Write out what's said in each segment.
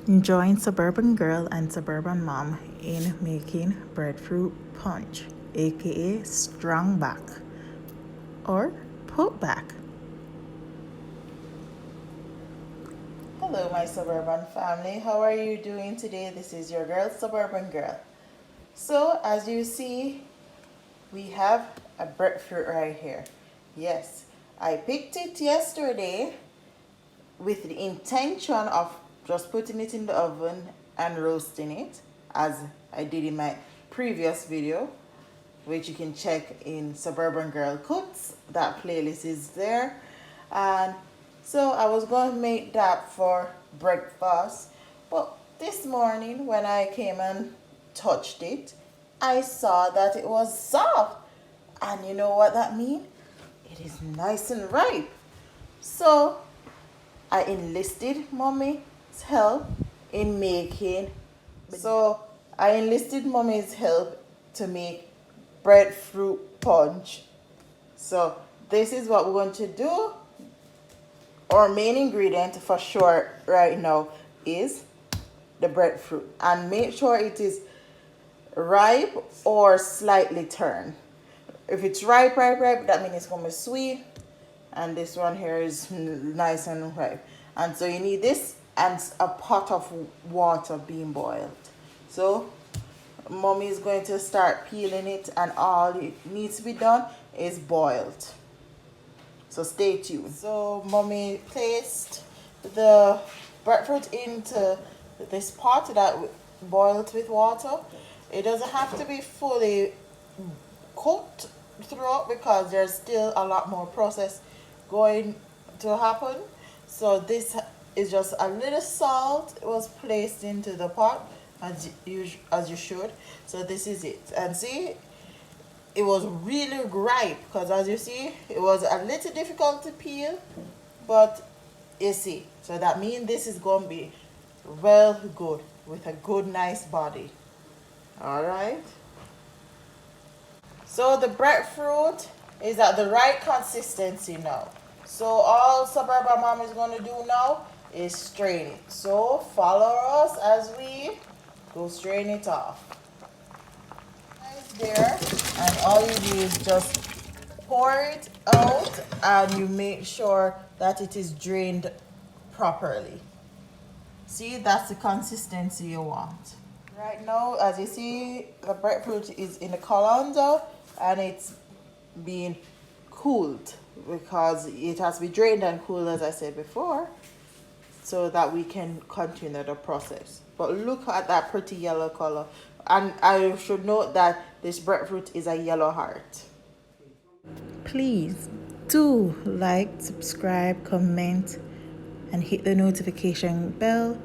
Join Suburban Girl and Suburban Mom in making breadfruit punch, aka strong back or put back. Hello, my Suburban family. How are you doing today? This is your girl, Suburban Girl. So, as you see, we have a breadfruit right here. Yes, I picked it yesterday with the intention of just putting it in the oven and roasting it, as I did in my previous video, which you can check in Suburban Girl Cooks. That playlist is there. And so I was going to make that for breakfast, but this morning when I came and touched it, I saw that it was soft. And you know what that means? It is nice and ripe. So I enlisted mommy's help in making. So I enlisted mommy's help to make breadfruit punch. So this is what we're going to do. Our main ingredient for sure right now is the breadfruit, and make sure it is ripe or slightly turned. If it's ripe, that means it's gonna be sweet, and this one here is nice and ripe. And so you need this and a pot of water being boiled. So mommy is going to start peeling it, and all it needs to be done is boiled. So stay tuned. So mommy placed the breadfruit into this pot that boiled with water. It doesn't have to be fully cooked throughout because there's still a lot more process going to happen. So this is just a little salt. It was placed into the pot as you should. So this is it. And see, it was really ripe because as you see, it was a little difficult to peel, but you see, so that means this is going to be well good with a good nice body. All right. So the breadfruit is at the right consistency now. So all Suburban Mom is going to do now is strain it. So follow us as we go strain it off. There, and all you do is just pour it out, and you make sure that it is drained properly. See, that's the consistency you want. Right now, as you see, the breadfruit is in the colander and it's being cooled because it has to be drained and cooled, as I said before, so that we can continue the process. But look at that pretty yellow color. And I should note that this breadfruit is a yellow heart. Please do like, subscribe, comment, and hit the notification bell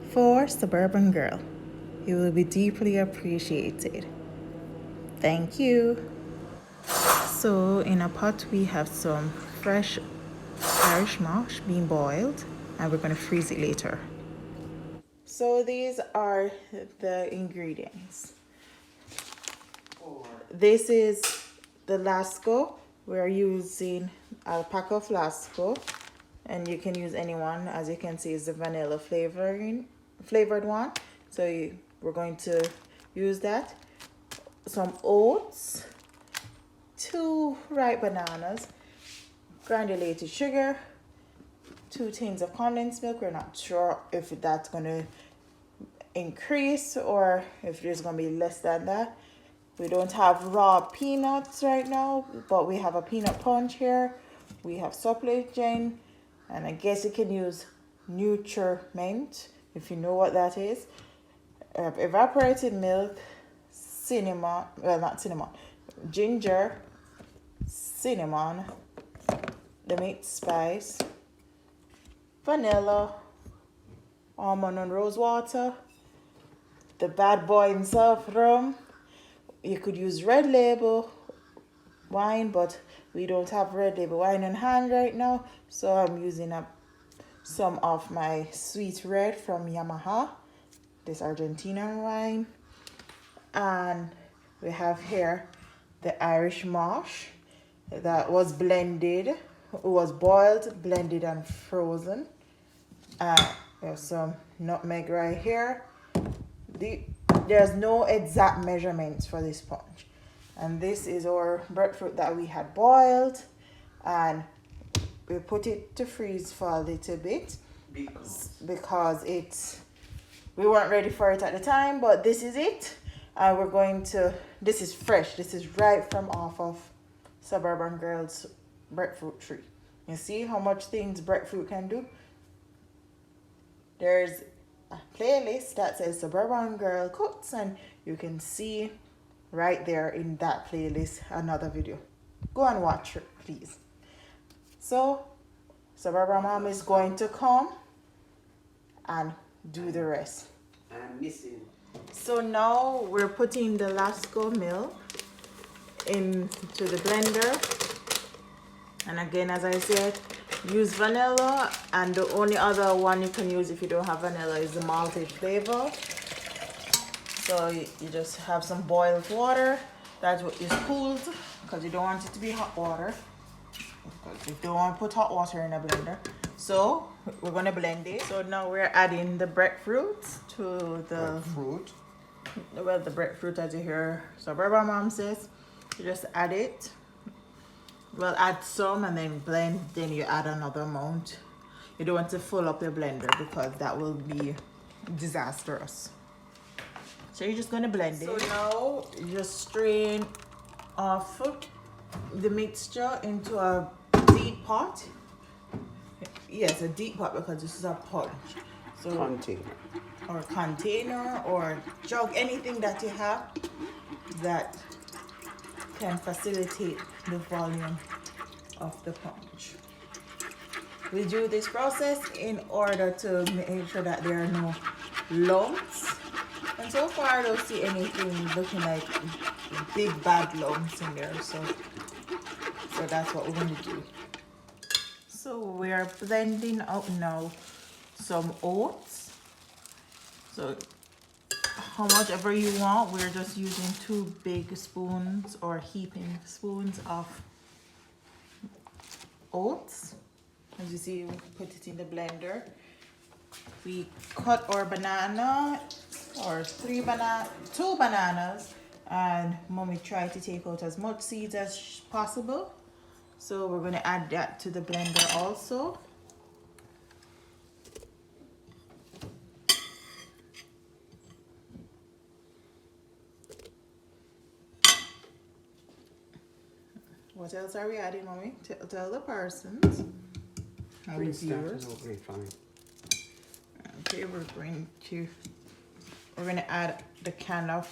for Suburban Girl. You will be deeply appreciated. Thank you. So in a pot we have some fresh Irish moss being boiled, and we're going to freeze it later. So these are the ingredients. This is the Lasco. We're using a pack of Lasco, and you can use any one. As you can see, it's the vanilla flavored one. So we're going to use that. Some oats, 2 ripe bananas, granulated sugar, 2 tins of condensed milk. We're not sure if that's going to increase or if there's going to be less than that. We don't have raw peanuts right now, but we have a peanut punch here. We have Supplegin, and I guess you can use Nutriment if you know what that is. Evaporated milk, cinnamon, well, not cinnamon, ginger, cinnamon, the meat spice, vanilla, almond and rose water, the bad boy himself, rum. You could use Red Label wine, but we don't have Red Label wine in hand right now, so I'm using some of my Sweet Red from Yamaha, this Argentinian wine. And we have here the Irish moss that was blended, it was boiled, blended, and frozen. There's some nutmeg right here. There's no exact measurements for this punch. And this is our breadfruit that we had boiled, and we put it to freeze for a little bit because we weren't ready for it at the time, but this is it. And we're going to, this is fresh, this is right from off of Suburban Girl's breadfruit tree. You see how much things breadfruit can do? There's a playlist that says Suburban Girl Cooks, and you can see right there in that playlist another video. Go and watch it, please. So Suburban Mom is going to come and do the rest. I'm missing. So now we're putting the Lasco milk into the blender, and again, as I said, use vanilla, and the only other one you can use if you don't have vanilla is the malted flavor. So you just have some boiled water that is cooled, because you don't want it to be hot water, because you don't want to put hot water in a blender. So we're going to blend it. So now we're adding the breadfruit to the Fruit. well, the breadfruit, as you hear Suburban Mom says. You just add it. Well, add some and then blend, then you add another amount. You don't want to fill up your blender because that will be disastrous. So you're just going to blend it. So now you just strain off the mixture into a deep pot. Yes, a deep pot, because this is a punch. So Container. or container or jug, anything that you have that can facilitate the volume of the punch. We do this process in order to make sure that there are no lumps, and so far I don't see anything looking like big bad lumps in there, so that's what we're going to do. So we are blending out now some oats. So how much ever you want, we're just using 2 big spoons or heaping spoons of oats. As you see, we put it in the blender. We cut our banana, or 2 bananas, and Mommy tried to take out as much seeds as possible. So we're going to add that to the blender also. What else are we adding, Mommy? Tell the persons. Green starch is okay, fine. Okay, we're going to add the can of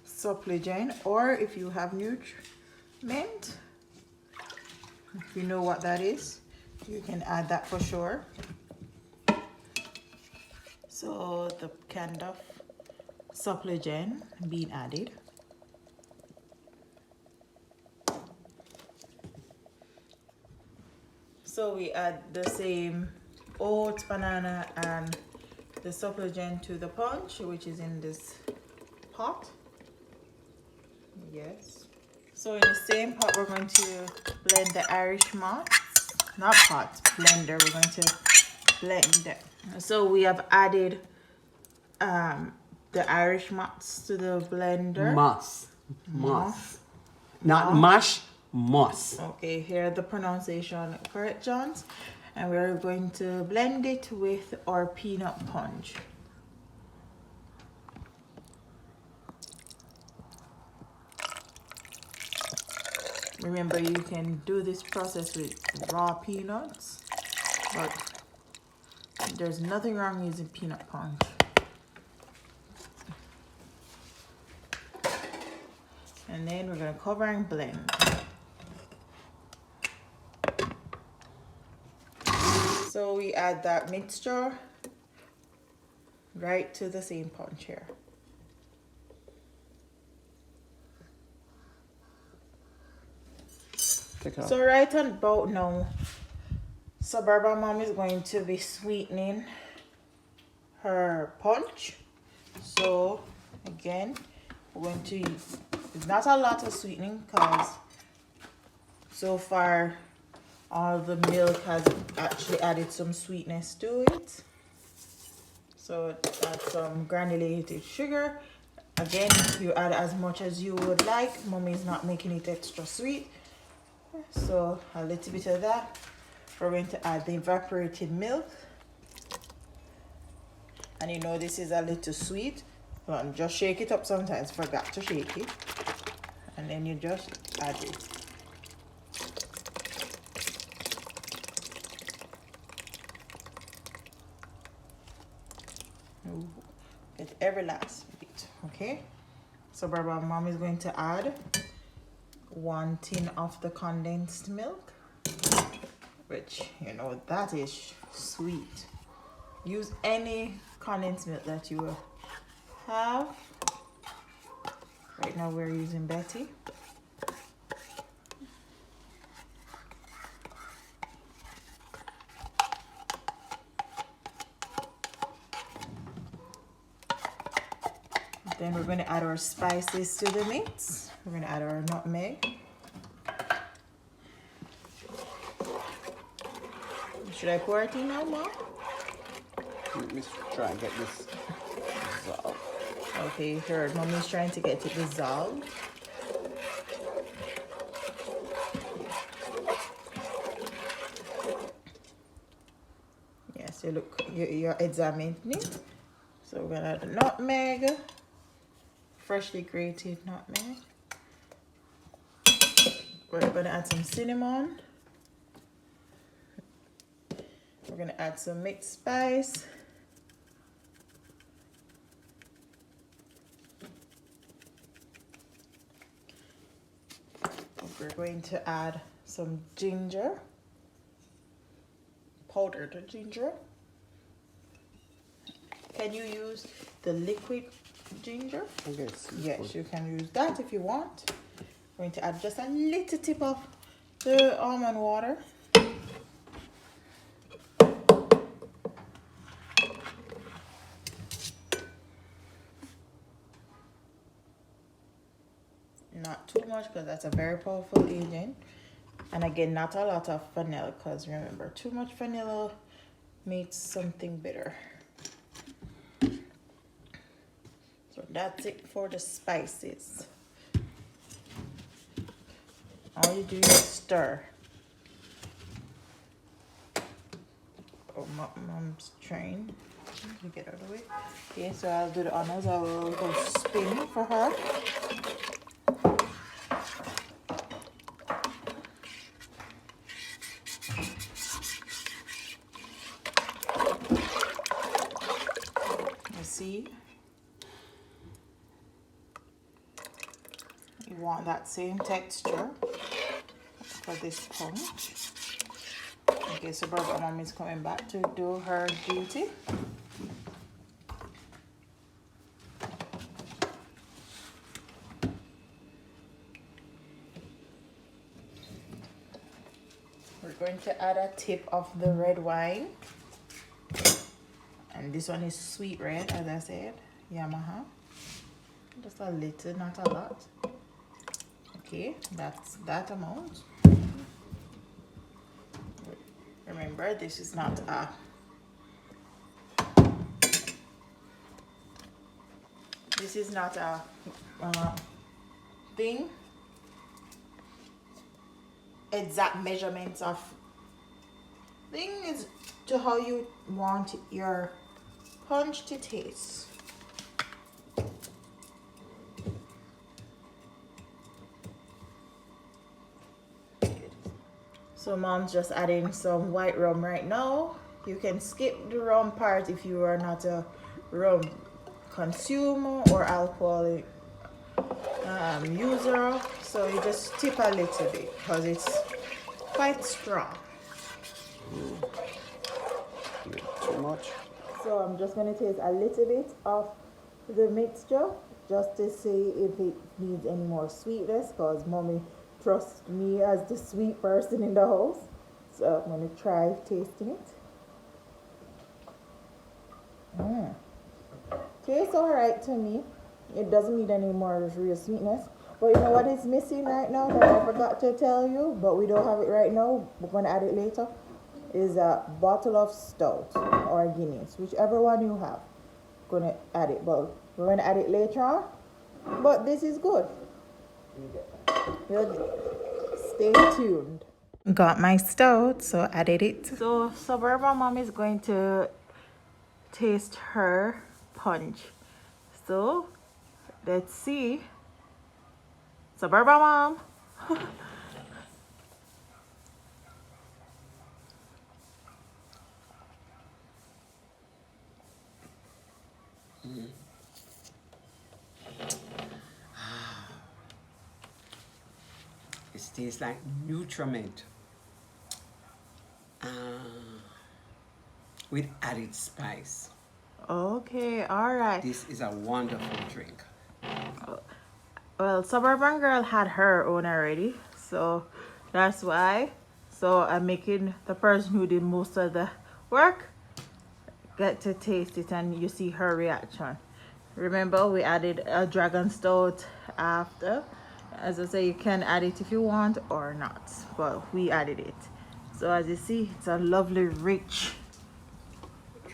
Supplygen, or if you have Nutriment, if you know what that is, you can add that for sure. So the can of Supplygen being added. So we add the same oats, banana, and the Supplygen to the punch, which is in this pot. Yes. So in the same pot, we're going to blend the Irish malt. Not pot, blender. We're going to blend it. So we have added the Irish malts to the blender. Moss. Not mash, moss. Okay, here the pronunciation correct, Johns. And we're going to blend it with our peanut punch. Remember, you can do this process with raw peanuts, but there's nothing wrong using peanut punch. And then we're going to cover and blend. So we add that mixture right to the same punch here. So right on about now, Suburban Mom is going to be sweetening her punch. So again, we're going to use, it's not a lot of sweetening because so far all the milk has actually added some sweetness to it. So add some granulated sugar. Again, you add as much as you would like. Mommy is not making it extra sweet. So a little bit of that. We're going to add the evaporated milk. And you know this is a little sweet. But just shake it up sometimes. Forgot to shake it. And then you just add it. Get every last bit, okay? So Barbara, mom is going to add 1 tin of the condensed milk, which you know that is sweet. Use any condensed milk that you have. Right now we're using Betty. Then we're going to add our spices to the mix. We're going to add our nutmeg. Should I pour it in now, Mom? Let me try and get this dissolved. Okay, you heard Mommy's trying to get it dissolved. Yes, you look, you're examining it. So we're going to add the nutmeg. Freshly grated nutmeg. We're going to add some cinnamon. We're going to add some mixed spice. We're going to add some ginger, powdered ginger. Can you use the liquid ginger? Yes. Yes, you can use that if you want. I'm going to add just a little tip of the almond water. Not too much because that's a very powerful agent. And again, not a lot of vanilla because remember, too much vanilla makes something bitter. So that's it for the spices. All you do is stir. Oh, mom's trying to get out of the way. Okay, so I'll do the honors. I will go spin for her. You see? You want that same texture for this punch. Okay, so Barbara mom is coming back to do her duty. We're going to add a tip of the red wine. And this one is sweet red, as I said, Yamaha. Just a little, not a lot. Okay, that's that amount. Remember, this is not a thing. Exact measurements of thing is to how you want your punch to taste. So mom's just adding some white rum right now. You can skip the rum part if you are not a rum consumer or alcohol user. So you just tip a little bit because it's quite strong. Too much. So I'm just going to taste a little bit of the mixture just to see if it needs any more sweetness because mommy trusts me as the sweet person in the house. So I'm going to try tasting it. Tastes alright to me. It doesn't need any more real sweetness. But you know what is missing right now that I forgot to tell you, but we don't have it right now. We're gonna add it later. Is a bottle of stout or Guinness, whichever one you have. Gonna add it, but we're gonna add it later on. But this is good. You'll stay tuned. Got my stout, so added it. So Suburban Mom is going to taste her punch. So let's see. Suburban Mom. It tastes like Nutrimint with added spice. Okay, all right. This is a wonderful drink. Well, Suburban Girl had her own already, so that's why. So I'm making the person who did most of the work get to taste it, and you see her reaction. Remember, we added a dragon stout after. As I say, you can add it if you want or not, but we added it. So as you see, it's a lovely, rich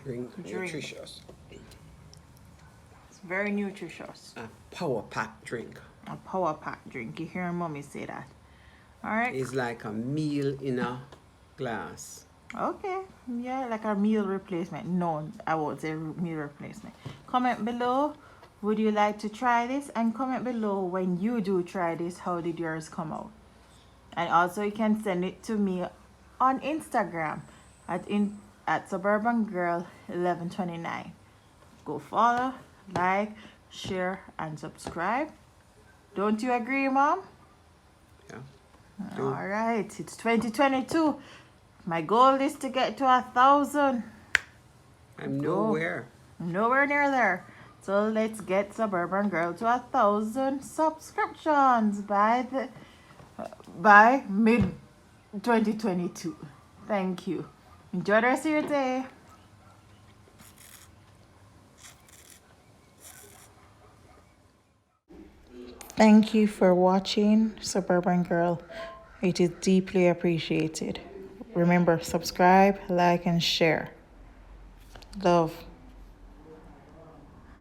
Drink. Nutritious. It's very nutritious. A power pack drink. A power pack drink. You hear mommy say that. All right. It's like a meal in a glass. Okay, yeah, like a meal replacement. No, I won't say meal replacement. Comment below, would you like to try this? And comment below when you do try this, how did yours come out? And also you can send it to me on Instagram at Suburban Girl 1129. Go follow, like, share, and subscribe. Don't you agree, Mom? Yeah. All right, it's 2022. My goal is to get to 1,000. I'm nowhere. Nowhere near there. So let's get Suburban Girl to 1,000 subscriptions by mid 2022. Thank you. Enjoy the rest of your day. Thank you for watching Suburban Girl. It is deeply appreciated. Remember, subscribe, like, and share. Love.